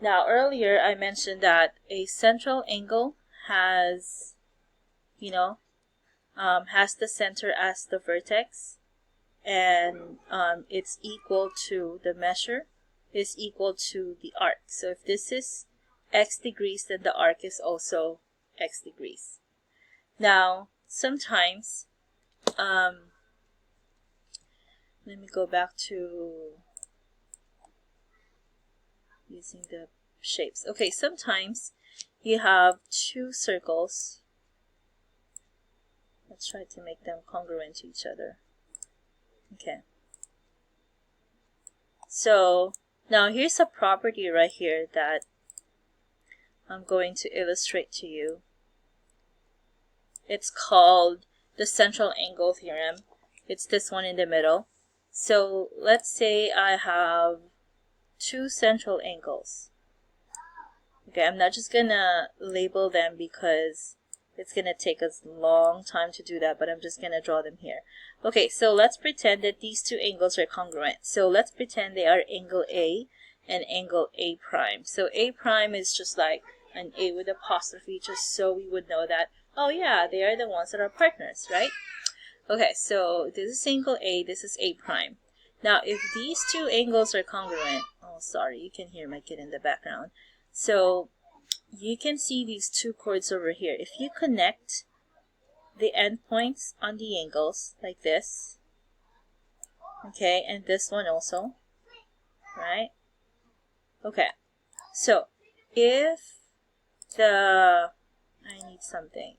Now earlier I mentioned that a central angle has, has the center as the vertex, and it's equal to the measure is equal to the arc. So if this is x degrees, then the arc is also x degrees. Now sometimes, let me go back to using the shapes. Okay, sometimes you have two circles. Let's try to make them congruent to each other. Okay. So now here's a property right here that I'm going to illustrate to you. It's called the central angle theorem. It's this one in the middle. So let's say I have two central angles. Okay, I'm not just gonna label them because it's gonna take us a long time to do that, but I'm just gonna draw them here. Okay, so let's pretend that these two angles are congruent. So let's pretend they are angle A and angle A prime. So A prime is just like an A with apostrophe, just so we would know that, oh yeah, they are the ones that are partners, right? Okay, so this is angle A, this is A prime. Now if these two angles are congruent, oh sorry, you can hear my kid in the background. So you can see these two chords over here. If you connect the endpoints on the angles like this, okay, and this one also, right? Okay, so if I need something,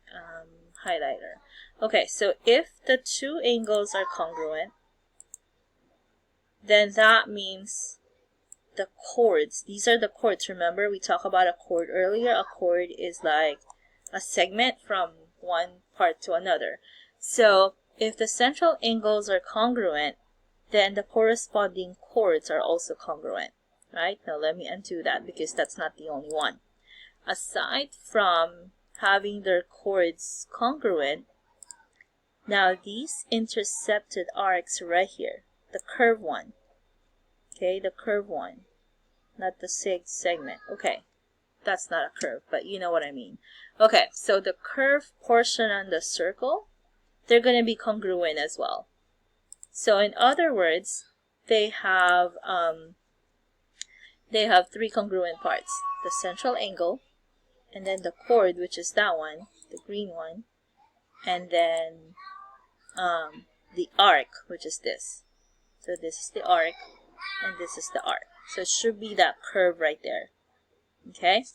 highlighter. Okay, so if the two angles are congruent, then that means the chords, these are the chords. Remember, we talked about a chord earlier. A chord is like a segment from one part to another. So if the central angles are congruent, then the corresponding chords are also congruent, right? Now let me undo that because that's not the only one. Aside from having their chords congruent, now these intercepted arcs right here, the curved one, okay, the curved one, not the segment. Okay, that's not a curve, but you know what I mean. Okay, so the curved portion on the circle, they're going to be congruent as well. So in other words, they have three congruent parts: the central angle, and then the chord, which is that one, the green one, and then the arc, which is this. So this is the arc, and this is the arc. So it should be that curve right there. Okay?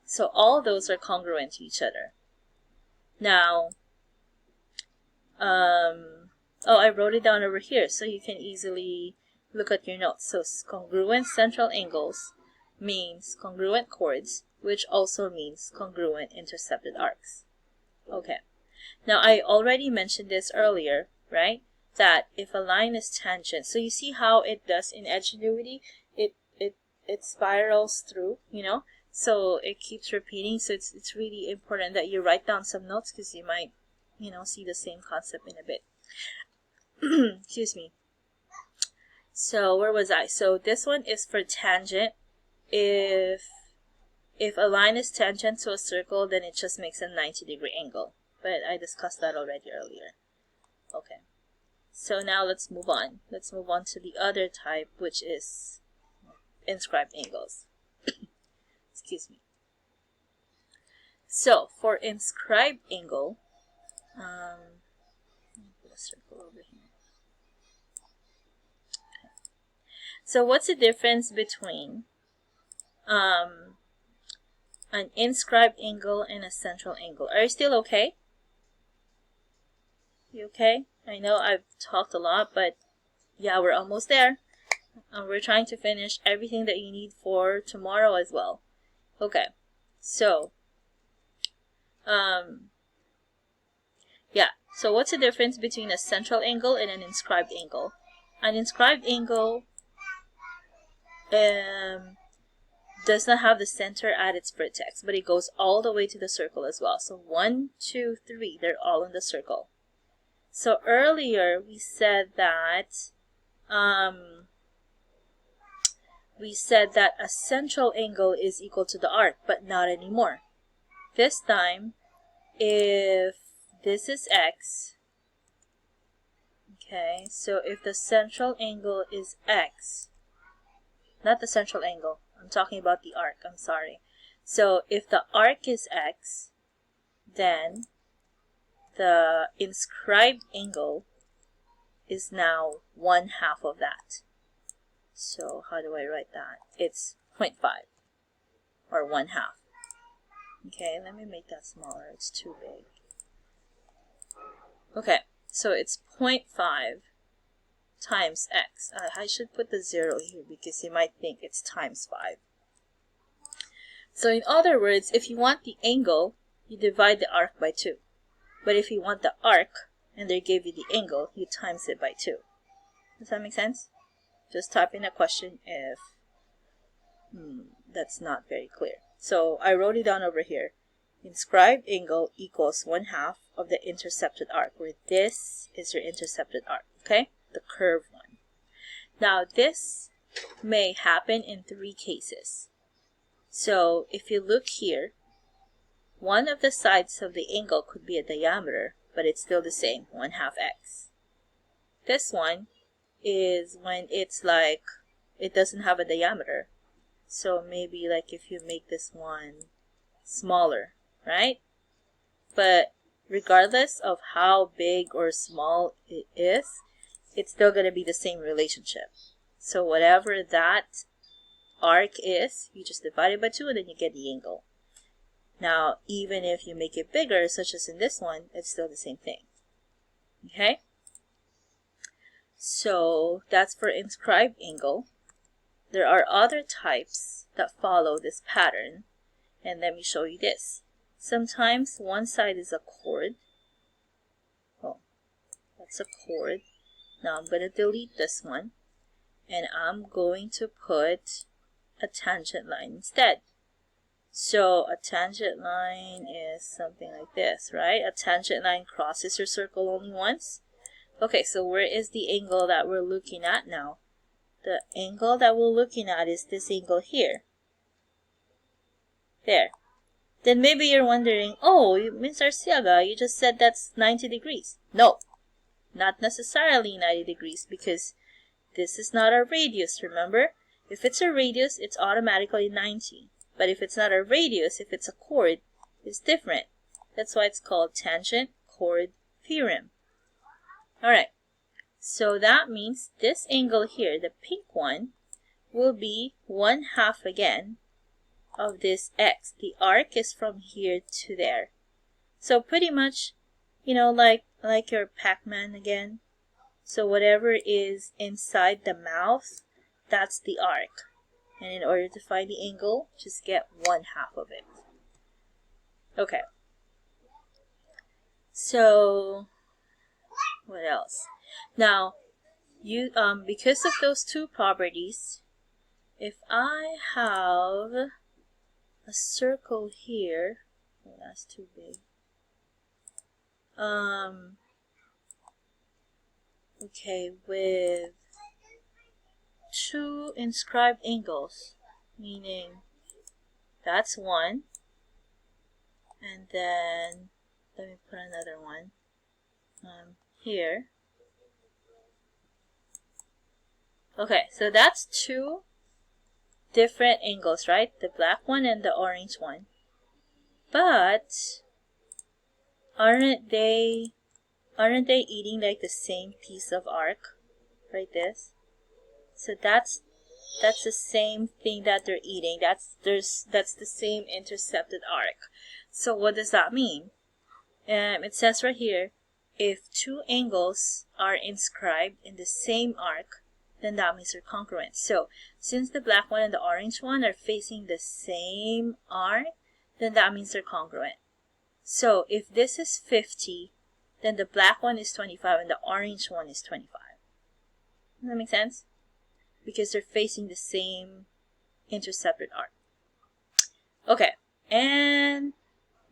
So all those are congruent to each other. Now, oh, I wrote it down over here so you can easily look at your notes. So congruent central angles means congruent chords, which also means congruent intercepted arcs. Okay. Now, I already mentioned this earlier, right? That if a line is tangent, so you see how it does in Edgenuity, it spirals through, so it keeps repeating. So it's really important that you write down some notes because you might, see the same concept in a bit. Excuse me. So where was I? So this one is for tangent. If a line is tangent to a circle, then it just makes a 90-degree angle. But I discussed that already earlier. Okay. So now let's move on. Let's move on to the other type, which is inscribed angles. Excuse me. So for inscribed angle, put a circle over here. So what's the difference between an inscribed angle and a central angle? Are you still okay? You okay? I know I've talked a lot, but yeah, we're almost there. We're trying to finish everything that you need for tomorrow as well. Okay, so yeah, so what's the difference between a central angle and an inscribed angle? An inscribed angle does not have the center at its vertex, but it goes all the way to the circle as well. So 1, 2, 3, they're all in the circle. So earlier we said that we said that a central angle is equal to the arc, but not anymore. This time, if this is x, okay, so if the central angle is x, not the central angle, I'm talking about the arc, I'm sorry. So if the arc is x, then the inscribed angle is now 1/2 of that. So how do I write that? It's 0.5 or 1/2. Okay, let me make that smaller. It's too big. Okay, so it's 0.5 times x. I should put the 0 here because you might think it's times 5. So in other words, if you want the angle, you divide the arc by 2. But if you want the arc, and they give you the angle, you times it by 2. Does that make sense? Just type in a question if that's not very clear. So I wrote it down over here. Inscribed angle equals 1/2 of the intercepted arc, where this is your intercepted arc, okay? The curved one. Now this may happen in 3 cases. So if you look here, one of the sides of the angle could be a diameter, but it's still the same, 1/2 x. This one is when it's like, it doesn't have a diameter. So maybe like if you make this one smaller, right? But regardless of how big or small it is, it's still going to be the same relationship. So whatever that arc is, you just divide it by 2 and then you get the angle. Now, even if you make it bigger, such as in this one, it's still the same thing. Okay? So that's for inscribed angle. There are other types that follow this pattern, and let me show you this. Sometimes one side is a chord. Oh, that's a chord. Now I'm going to delete this one, and I'm going to put a tangent line instead. So a tangent line is something like this, right? A tangent line crosses your circle only once. Okay, so where is the angle that we're looking at now? The angle that we're looking at is this angle here. There. Then maybe you're wondering, oh, Ms. Arciaga, you just said that's 90 degrees. No, not necessarily 90 degrees because this is not a radius, remember? If it's a radius, it's automatically 90. But if it's not a radius, if it's a chord, it's different. That's why it's called tangent chord theorem. Alright, so that means this angle here, the pink one, will be 1/2 again of this x. The arc is from here to there. So pretty much, you know, like your Pac-Man again. So whatever is inside the mouth, that's the arc. And in order to find the angle, just get 1/2 of it. Okay. So what else? Now, you because of those 2 properties, if I have a circle here, oh, that's too big. Okay, with 2 inscribed angles, meaning that's one, and then let me put another one here. Okay, so that's 2 different angles, right? The black one and the orange one. But aren't they eating like the same piece of arc, right? This. So that's the same thing that they're eating. That's the same intercepted arc. So what does that mean? It says right here, if 2 angles are inscribed in the same arc, then that means they're congruent. So since the black one and the orange one are facing the same arc, then that means they're congruent. So if this is 50, then the black one is 25 and the orange one is 25. Does that make sense? Because they're facing the same intercepted arc. Okay, and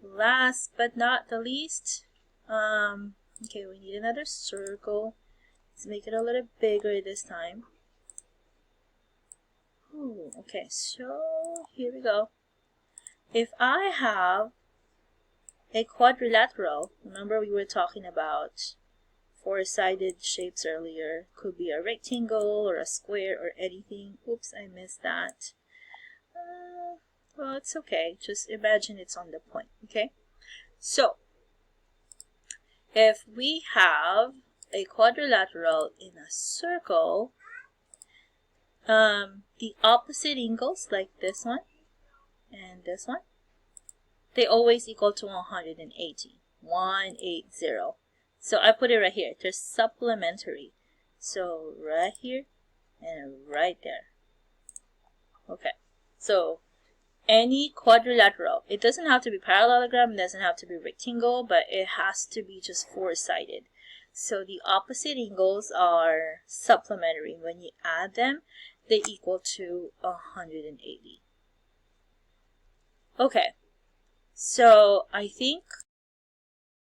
last but not the least, okay, we need another circle. Let's make it a little bigger this time. Ooh, okay, so here we go. If I have a quadrilateral, remember we were talking about four-sided shapes earlier, could be a rectangle or a square or anything. Oops, I missed that. Well, it's okay, just imagine it's on the point, okay? So, if we have a quadrilateral in a circle, the opposite angles, like this one and this one, they always equal to 180. 180. So I put it right here. They're supplementary. So right here and right there. Okay. So any quadrilateral, it doesn't have to be parallelogram, it doesn't have to be rectangle, but it has to be just four-sided. So the opposite angles are supplementary. When you add them, they equal to 180. Okay. So I think